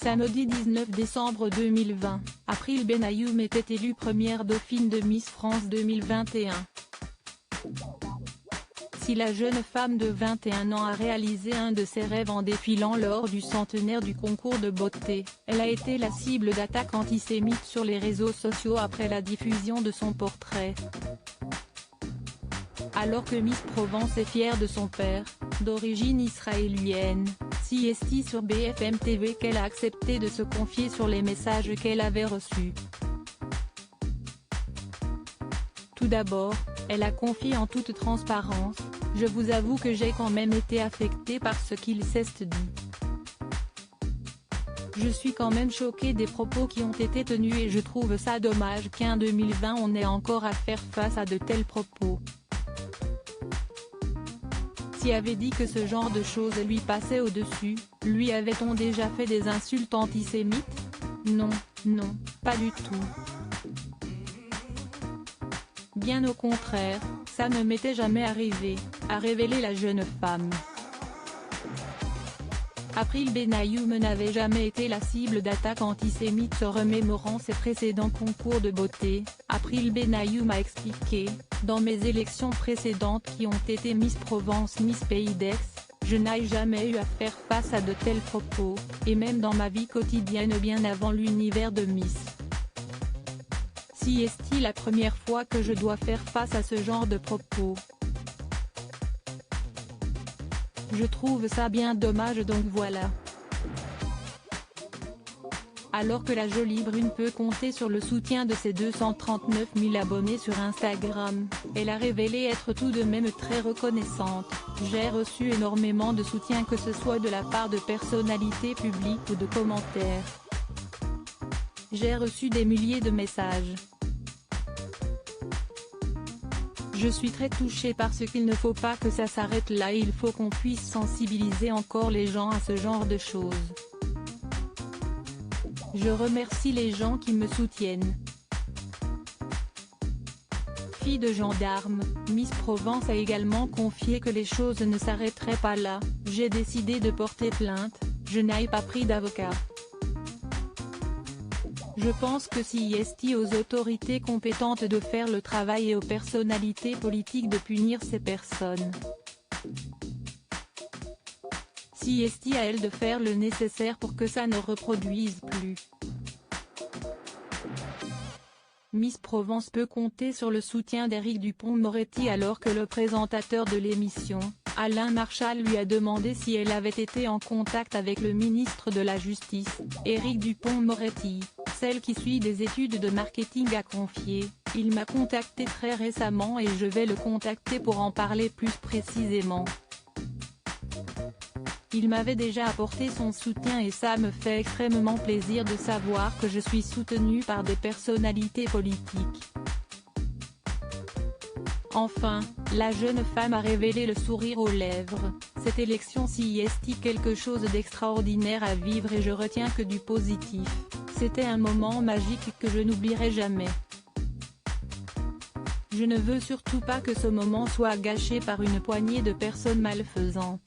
Samedi 19 décembre 2020, April Benayoum était élue première dauphine de Miss France 2021. Si la jeune femme de 21 ans a réalisé un de ses rêves en défilant lors du centenaire du concours de beauté, elle a été la cible d'attaques antisémites sur les réseaux sociaux après la diffusion de son portrait. Alors que Miss Provence est fière de son père, d'origine israélienne, CST sur BFM TV qu'elle a accepté de se confier sur les messages qu'elle avait reçus. Tout d'abord, elle a confié en toute transparence: « Je vous avoue que j'ai quand même été affectée par ce qu'il s'est dit. Je suis quand même choquée des propos qui ont été tenus et je trouve ça dommage qu'en 2020 on ait encore à faire face à de tels propos. » Si avait dit que ce genre de choses lui passait au-dessus, lui avait-on déjà fait des insultes antisémites? Non, non, pas du tout. Bien au contraire, ça ne m'était jamais arrivé, a révélé la jeune femme. April Benayoum n'avait jamais été la cible d'attaques antisémites. Se remémorant ses précédents concours de beauté, April Benayoum a expliqué: « Dans mes élections précédentes qui ont été Miss Provence, Miss Pays d'Aix, je n'ai jamais eu à faire face à de tels propos, et même dans ma vie quotidienne bien avant l'univers de Miss. Si est-il la première fois que je dois faire face à ce genre de propos. Je trouve ça bien dommage donc voilà. » Alors que la jolie brune peut compter sur le soutien de ses 239 000 abonnés sur Instagram, elle a révélé être tout de même très reconnaissante: « J'ai reçu énormément de soutien que ce soit de la part de personnalités publiques ou de commentaires. J'ai reçu des milliers de messages. Je suis très touchée parce qu'il ne faut pas que ça s'arrête là et il faut qu'on puisse sensibiliser encore les gens à ce genre de choses. Je remercie les gens qui me soutiennent. » Fille de gendarme, Miss Provence a également confié que les choses ne s'arrêteraient pas là: « J'ai décidé de porter plainte, je n'ai pas pris d'avocat. Je pense que s'il est aux autorités compétentes de faire le travail et aux personnalités politiques de punir ces personnes. Si est à elles de faire le nécessaire pour que ça ne reproduise plus. » Miss Provence peut compter sur le soutien d'Éric Dupond-Moretti alors que le présentateur de l'émission, Alain Marchal, lui a demandé si elle avait été en contact avec le ministre de la Justice, Éric Dupond-Moretti. Celle qui suit des études de marketing a confié: « Il m'a contacté très récemment et je vais le contacter pour en parler plus précisément. Il m'avait déjà apporté son soutien et ça me fait extrêmement plaisir de savoir que je suis soutenue par des personnalités politiques. » Enfin, la jeune femme a révélé le sourire aux lèvres: « Cette élection est quelque chose d'extraordinaire à vivre et je retiens que du positif. C'était un moment magique que je n'oublierai jamais. Je ne veux surtout pas que ce moment soit gâché par une poignée de personnes malfaisantes. »